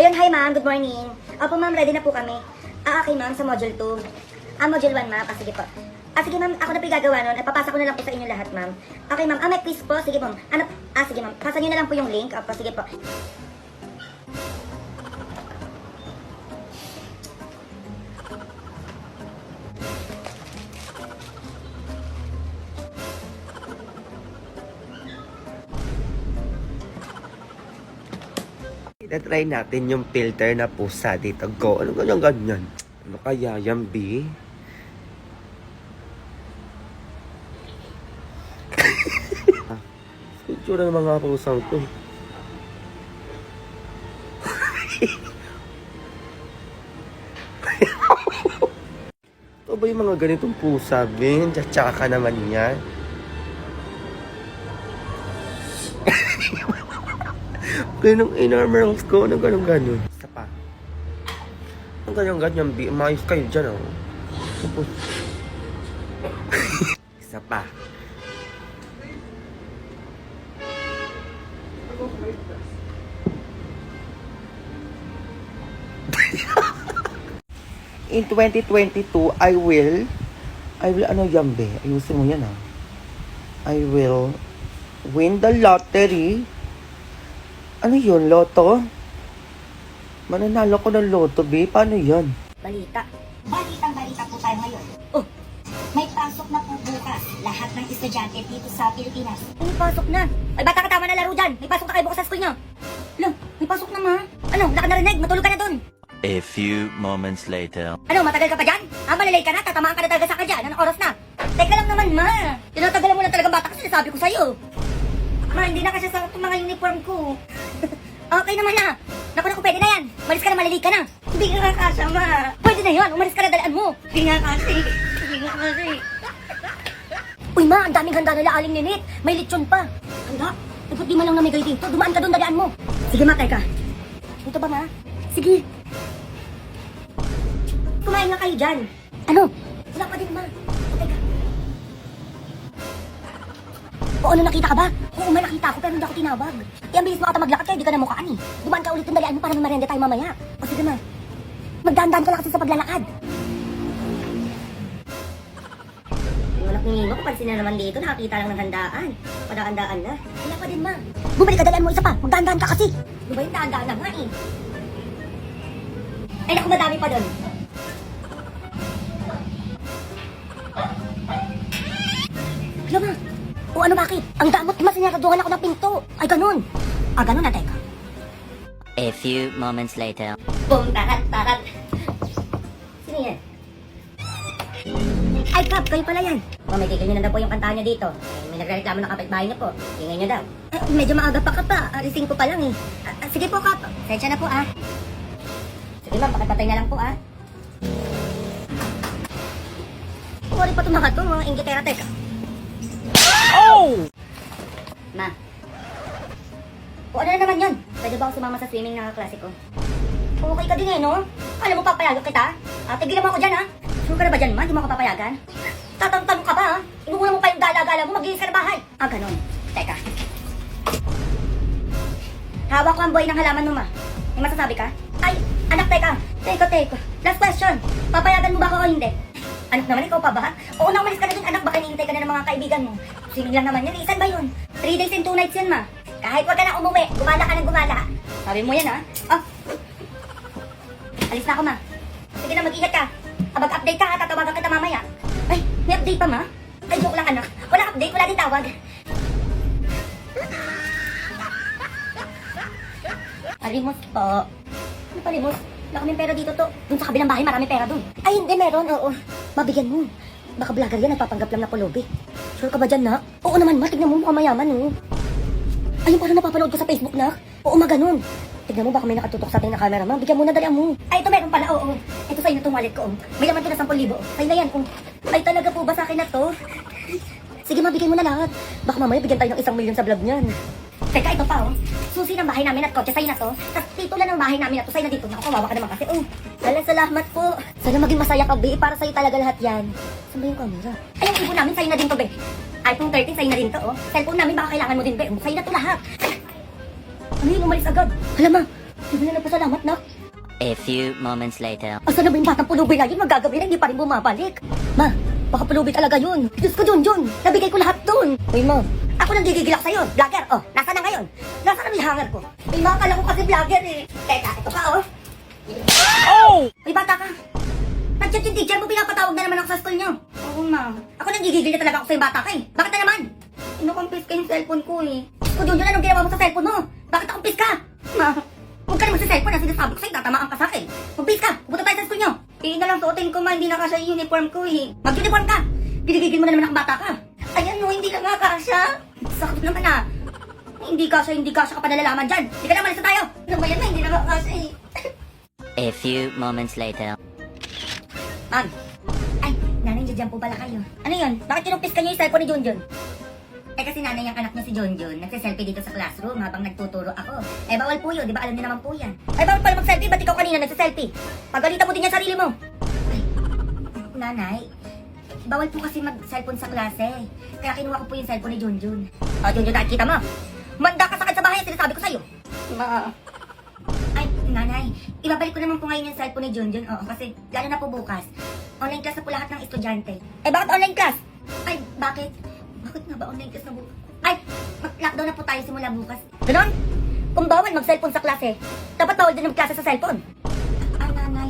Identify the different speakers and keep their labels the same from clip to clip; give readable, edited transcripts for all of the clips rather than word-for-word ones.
Speaker 1: Ayun, hi ma'am, good morning. Opo ma'am, ready na po kami. Okay ma'am, sa module 2. Module 1 ma'am, sige po. Sige ma'am, ako na po yung gagawa nun. Papasa ko na lang po sa inyo lahat ma'am. Okay ma'am, may quiz po, sige po. Sige ma'am, pasa nyo na lang po yung link. Opo, sige po.
Speaker 2: Try natin yung filter na pusa dito. Go. Ano ganyan? Ano kaya yan, B? Itsura ng mga pusang to. Ito ba yung mga ganitong pusa, Ben? Tsaka naman yan. Ganong enormous ko, ano ganun. Isa pa. Ang ganyan, B. Umayos kayo dyan, oh. Isa pa. In 2022, I will, ano yan, be? Ayusin mo yan, ah. I will win the lottery. Ano yun, loto? Mananalo ko ng loto, be? Paano yun?
Speaker 1: Balita po tayo ngayon. May pasok na po bukas. Lahat ng estudyante dito sa Pilipinas. May pasok na? Ay, bata ka, tama na laro dyan. May pasok na kayo bukas sa school nyo. May pasok na ma. Ano, lakad na rinig, matulog ka na dun.
Speaker 3: A few moments later.
Speaker 1: Ano, matagal ka pa dyan? Malalay ka na, tatamaan ka na talaga sa kadyan. Anong oras na? Teka lang naman, ma. Tinatagalan mo na talagang bata kasi sabi ko sa'yo. Ma, hindi na kasi sa itong mga uniform ko. Okay naman na. Naku, pwede na yan. Umalis ka na, malilate ka na. Hindi ka kakasya, ma. Pwede na yan, umalis ka na, dalaan mo. Hindi nga kasi. Uy, ma, ang daming handa nila aling ninit. May lechon pa. Handa? Dapat di man lang namigay dito. Dumaan ka doon, dalaan mo. Sige, ma, teka. Ito ba, ma? Sige. Kumain na kayo dyan. Ano? Wala pa din, ma. Teka. O ano, nakita ka ba? Oo, may nakita ako pero hindi ako tinawag. Ang bilis mo ata maglakad kaya di ka na mukhaan eh. Dumaan ka ulit yung dalian mo para may merienda tayo mamaya. O sige ma. Magdahan-dahan ka lang kasi sa paglalakad. Yung anak ni Nino, kapansin na naman dito, nakakita lang ng handaan. Padaan-daan na. Wala pa din ma. Bumalik ka, dalian mo isa pa. Magdahan-dahan ka kasi. Di ba yung dahan-dahan na nga eh. Ay naku, madami pa doon. Hala ma. O ano, bakit? Ang damot, mas sinaraduhan ako ng pinto. Ay, ganun. Ganun na, teka.
Speaker 3: A few moments later.
Speaker 1: Boom, tarat. Sino yan? Ay, Kap, kayo pala yan. May tigil nyo na daw po yung kantahan nyo dito. May nagreklamo ng kapitbahay nyo po. Tingnan nyo daw. Medyo maaga pa ka pa. Alising ko pa lang eh. Sige po, Kap. Sensya na po, ah. Sige, ma'am, pakipatay na lang po, ah. Pwede pa tumaka to, mga inggitera, teka.
Speaker 2: Oh!
Speaker 1: Ma. O ano na naman yun? Pwede ba ako sumama sa swimming na klase ko? Okay ka din eh, no? Alam mo, papayagan kita? Tigilan mo ako dyan, ha? Sure ka na ba dyan, ma? Di mo ako papayagan? Tatanong ka ba, ha? Inuuna mo pa yung gala-gala mo, mag-iis ka na bahay. Ganun. Teka. Hawak ko ang buhay ng halaman mo, ma. May masasabi ka? Ay, anak, teka. Teka. Last question. Papayagan mo ba ako o hindi? Anak naman, ikaw pa ba? Oo na, umalis ka na dun, anak. Baka hinihintay ka na ng mga kaibigan mo. Swimming lang naman yan. Isan ba yun? 3 days and 2 nights yan, ma. Kahit wag ka na umuwi, gumala ka ng gumala. Sabi mo yan, ha? Alis na ako, ma. Sige na, mag-ingat ka. Mag-update ka, ha? Tatawagan kita mamaya. Ay, may update pa, ma? Ay, joke lang, anak. Wala update, wala din tawag. Palimos po. Ano palimos? Wala kaming pera dito to. Doon sa kabilang bahay, marami pera doon. Ay, hindi, meron. Oo. Mabigyan mo. Baka vlogger yan, nagpapanggap lang na pulubi. Sure ka ba dyan, na? Oo naman, ma. Tignan mo, mukhang mayaman, oh. Ayun, parang napapanood ko sa Facebook, na. Oo, maganon. Tignan mo, baka may nakatutok sa ating na camera, ma. Bigyan mo na, dali mo. Ay, ito meron pala, oo. Ito sa'yo na itong wallet ko, oh. May laman to na 10,000. Ay na yan, oh. Ay, talaga po ba sa akin na to? Sige, ma, bigyan mo na lahat. Baka mamaya bigyan tayo ng 1 million sa vlog niyan. Teka, ito pa, oh. Susi ng bahay namin at kotse, sa'yo na to. Tapos titulo ng bahay namin at to, sa'yo na dito. Naku, kawawa ka naman kasi, oh. Salamat po. Sana maging masaya ka, be. Para sa'yo talaga lahat yan. Saan ba yung camera? Ay, yung ibon namin, sa'yo na din to, be. iPhone 13, sa'yo na din to, oh. Cellphone namin, baka kailangan mo din, be. Sa'yo na to lahat. Ano yun, umalis agad. Hala, ma. Sige na nagpasalamat, nak.
Speaker 3: A few moments later.
Speaker 1: Asa na ba yung batang pulubi na yun? Magagabi na, hindi pa rin bumabalik. Ma, baka pulubi talaga yun. Diyos ko, Junjun. Nabigay ko lahat dun. Uy, ma. Ako nang gigigilak sa'yo. Vlogger, oh. Nasa na ngayon? Nasa na yung hanger ko? Uy, ma, akala ko kasi vlogger eh. Teka, ito ka, oh. Oh! Uy, bata ka. Nag-chat yung teacher mo, pinapatawag na naman ako sa school nyo. Oo, ma. Ako nang gigigil na talaga ako sa'yo, bata ka eh. Bakit na naman? Inukumpis ka yung cellphone ko eh. Ko, Junjun, anong ginawa mo sa cellphone mo? Bakit akumpis ka? Ma, huwag ka naman sa cellphone. Ang sinasabi ko sa'yo, tatamaan ka sa akin. Kumpis ka, pupunta tayo sa school nyo. Eh, na lang suotin ko, ma. Hindi na kasya yung uniform ko eh. Mag-uniform ka. Ginigigil mo na naman ang bata ka. Ayan no, hindi na nga kasya. Sakit naman ah. Hindi kasya ka pa nalalaman dyan. Hindi ka naman isa tayo. Ano ba yan na, hindi na nga kasya eh.
Speaker 3: A few moments later.
Speaker 1: Ma'am. Ay, nanay, dyan po pala kayo. Ano yun? Bakit kinumpis ka niyo yung cellphone ni Junjun? Eh kasi nanay ang anak niya si Junjun. Nagsiselfie dito sa classroom habang nagtuturo ako. Eh bawal po yun, di ba alam niyo naman po yan? Ay bawal pala mag-selfie, ba't ikaw kanina nagsiselfie? Pagalitan mo din yan sarili mo. Ay, nanay. Bawal po kasi mag-cellphone sa klase. Kaya kinuha ko po yung cellphone ni Junjun. O, Junjun, nakikita mo. Manda ka sakit sa bahay, sinasabi ko sa'yo. Ma. Ay, nanay. Ibabalik ko naman po ngayon yung cellphone ni Junjun. Oo, kasi lalo na po bukas. Online class na po lahat ng estudyante. Eh, bakit online class? Ay, bakit? Bakit nga ba online class na bukas? Ay, mag-lockdown na po tayo simula bukas. Ganon? Kung bawal mag-cellphone sa klase, dapat bawal din mag-klase sa cellphone. Ay, nanay.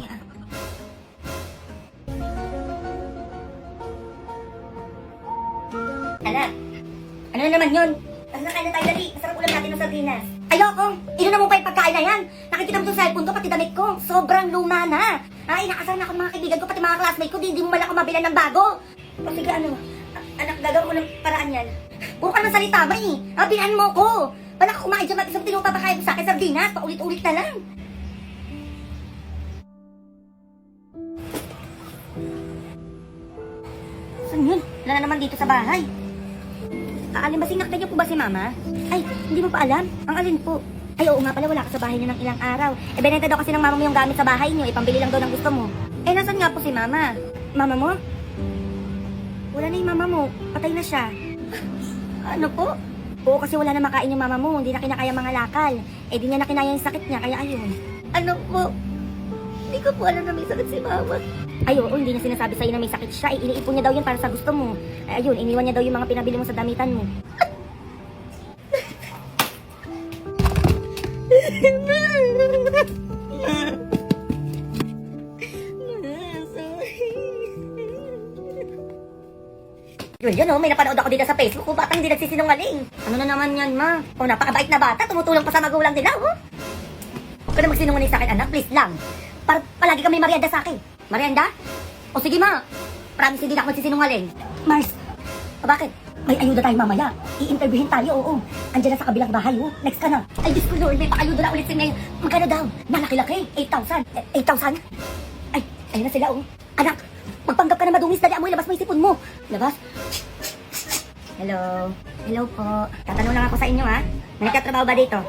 Speaker 1: Anak, ano na naman yun? Tara, kain na tayo, dali. Masarap ulam natin ng sardinas. Ayoko! Inunan mo pa yung pagkain na yan. Nakikita mo yung cellphone ko, pati damit ko. Sobrang luma na. Ay, nakasal na ako ng mga kaibigan ko, pati mga classmate ko. Di mo malang ako mabilan ng bago. O sige, ano? Anak, gagawin mo ng paraan yan. Puro ka naman salita ba eh. Bilan mo ko. Wala ka kumain dyan, mag-isang pinupapakain mo sa akin sardinas. Paulit-ulit na lang. Saan yun? Wala na naman dito sa bahay. Alimbasing niyo po ba si Mama? Ay, hindi mo pa alam? Ang alin po? Ay, oo nga pala, wala ka sa bahay niyo ng ilang araw. Eh, binenta daw kasi ng mama mo yung gamit sa bahay niyo. Ipambili lang daw ng gusto mo. Eh, nasan nga po si Mama? Mama mo? Wala na yung mama mo. Patay na siya. Ano po? Oo, kasi wala na makain yung mama mo. Hindi na kinakaya mga lakal. Eh, di niya na kinaya yung sakit niya, kaya ayun. Ano po? Hindi ko po alam na may sakit si Mama. Ay, oo, hindi niya sinasabi sa'yo na may sakit siya. Iniipon niya daw yun para sa gusto mo. Ay, ayun, iniwan niya daw yung mga pinabili mo sa damitan mo. Yun, may napanood ako dito sa Facebook. Batang hindi nagsisinungaling. Ano na naman yan, ma? O, napakabait na bata. Tumutulong pa sa magulang nila, oh. Huwag ka na magsinungaling sa akin, anak. Please lang. Para palagi kang may merienda sa akin. Merienda? O sige, ma. Promise hindi na ako magsisinungaling. Mars, bakit? May ayuda tayo mamaya. I-interviewin tayo, oo. Andiyan na sa kabilang bahay, oh. Next ka na. Ay, Diyos ko, Lord, may pakayuda na ulit si May. Magkano daw? Malaki-laki. 8,000. 8,000? Ay, ayun na sila, oh. Anak, magpanggap ka na madungis. Dali, amoy, labas mo yung sipon mo. Labas. Hello. Hello po. Tatanong lang ako sa inyo, ha? May nagkatrabaho ba dito?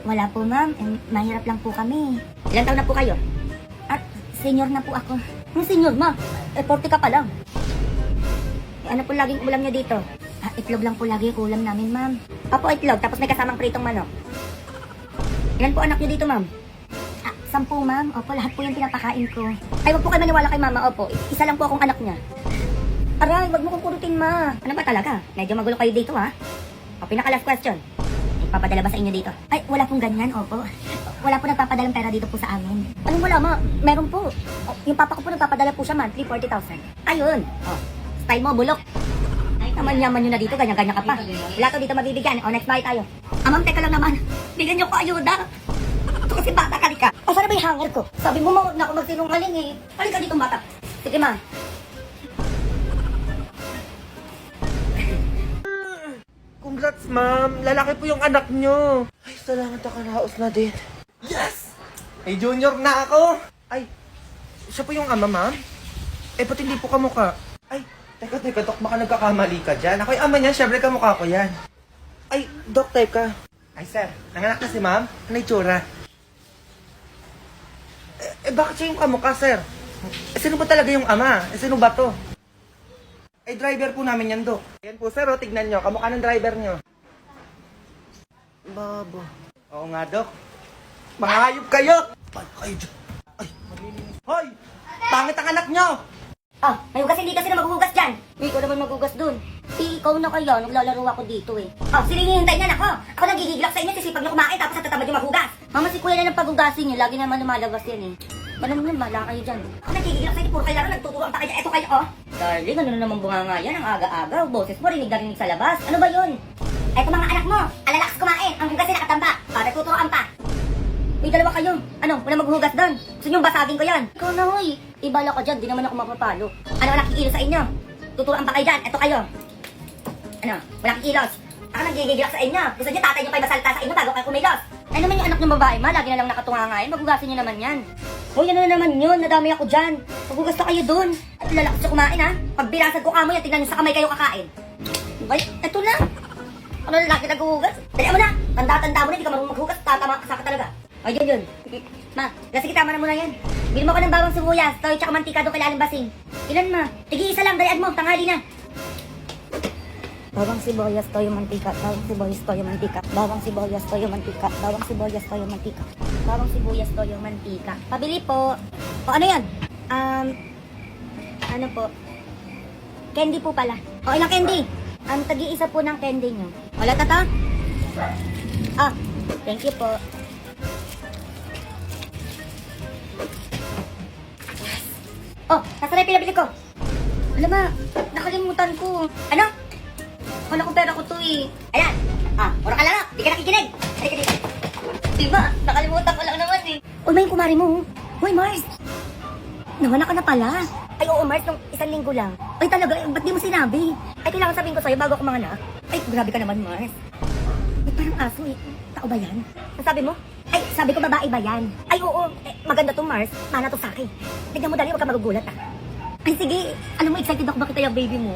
Speaker 1: Wala po, ma'am. Mahirap lang po kami. Ilan taon na po kayo? At senior na po ako. Ang senior, ma? 40 ka pa lang. Ano po laging ulam niyo dito? Itlog lang po lagi yung ulam namin, ma'am. Opo, itlog. Tapos may kasamang pritong manok. Ilan po anak niyo dito, ma'am? 10, ma'am. Opo, lahat po yung pinapakain ko. Ay, wag po kayo maniwala kay mama. Opo, isa lang po akong anak niya. Aray, wag mo kong kurutin, ma. Ano ba talaga? Medyo magulo kayo dito, ha? O, pinaka-last question. Ipapadala ba sa inyo dito? Ay, wala pong ganyan, opo. Wala po nagpapadalang pera dito po sa amin. Anong wala, ma? Meron po. O, yung papa ko po nagpapadala po siya monthly, 40,000. Ayun. O, style mo, bulok. Ay, yaman nyo na dito, ganyan-ganyan ka pa. Wala to dito mabibigyan. O, next buy tayo. Ma'am, teka lang naman. Bigyan nyo ko ayuda. Ito kasi bata ka, ka. O, sana ba yung hanger ko? Sabi mo, wag na ako magsinungaling eh. Halika dito, bata. Sige, ma.
Speaker 2: Congrats, ma'am. Lalaki po yung anak nyo. Ay, salamat ako. Nahaos na din. Yes! May junior na ako. Ay, siya po yung ama, ma'am? Eh, ba't hindi po kamukha? Ay, teka, Dok. Baka nagkakamali ka dyan. Ako yung ama niya. Siyempre kamukha ko yan. Ay, Dok, teka. Ay, sir. Nanganak na si ma'am? Ano itsura? Bakit siya yung kamukha, sir? Sino ba talaga yung ama? Sino ba to? Ay, driver po namin yan, Dok. Ayan po, sir, tignan nyo. Kamukha ng driver nyo. Babo. Oo nga, Dok. Mga hayop kayo! Ay, kayo dyan. Ay, malilinis. Hoy! Pangit ang anak nyo!
Speaker 1: Ah, may hugas hindi kasi na maghuhugas dyan. Hindi ko naman maghugas dun. Ikaw na kaya, naglalaro ako dito eh. Oh, sino hinihintay niyan ako? Ako nagigigilak sa inyo, sisipag niyo kumain tapos natatamad yung maghugas. Mama, si kuya na ng paghugasin niyo, lagi naman lumalabas yan eh. Alam niyo, mala kayo dyan. Ako nagigigilak sa inyo, puro kayo lang, nagtuturoan pa kayo. Eto kayo, oh. Darling, ano na naman bunga nga yan, ang aga-aga. Boses mo, rinig na rinig sa labas. Ano ba yun? Eto mga anak mo, alalakas kumain, ang hugasin nakatamba. Para tuturoan pa. May dalawa kayo. Ano, wala maghuhugas doon. Gusto niyong basagin ko yan. Ikaw na, hoy. Ibala ka dyan, di naman ako mapapalo. Ano, walang kikilos sa inyo? Tuturoan pa kayo dyan. Eto kayo. Ano, walang kikilos. Ako nagigigilak sa inyo. Gusto niyo tatay niyo pa masalta sa inyo bago kayo kumilos. Ano naman yung anak ng babae, ma? Lagi na lang nakatunga ngayon. Maghugasin niyo naman yan. Hoy, ano na naman yun? Nadami ako dyan. Maghugas na kayo doon. At lalakas siya kumain, ha? Pag bilasan ko kamo yan, tingnan niyo sa kamay kayo kakain. Bay, eto na. Ano na lagi naghuhugas? Dali mo na. Tanda-tanda mo na, hindi ka marunong maghugas. Tatama ka talaga. Ay, yun. Ma, sige, tama na muna yan. Bili mo ko ng bawang sibuyas, toy, tsaka mantika doon kay Aling Basing. Ilan, ma? Tigi isa lang, dalian mo, tanghali na. Bawang sibuyas, toyo, mantika. Bawang sibuyas, toyo, mantika. Bawang sibuyas, toyo, mantika. Bawang sibuyas, toyo, mantika. Bawang sibuyas, toyo, mantika. Pabili po. O, ano yan? Ano po? Candy po pala. O, ilang candy? Tagi-isa po ng candy nyo. Wala tata? Ah, thank you po. Oh, nasa na yung pinabili ko? Alam ma, nakalimutan ko. Ano? Wala kong pera ko to eh. Ayan. Ah, mura ka lang na. Di ka nakikinig. Halika dito. Diba? Nakalimutan ko lang naman eh. Uy, may kumari mo. Uy, Mars. Nawala ka na pala. Ay, oo, Mars, nung isang linggo lang. Ay, talaga, ba't di mo sinabi? Ay, kailangan sabihin ko sa'yo bago ako manganak. Ay, grabe ka naman, Mars. Ay, parang aso eh. Tao ba yan? Ang sabi mo? Ay, sabi ko babae ba yan? Ay, oo. Maganda to, Mars. Mana to sa akin. Tignan mo dali, huwag ka magugulat ah. Ay, sige. Alam mo, excited ako makita yung baby mo.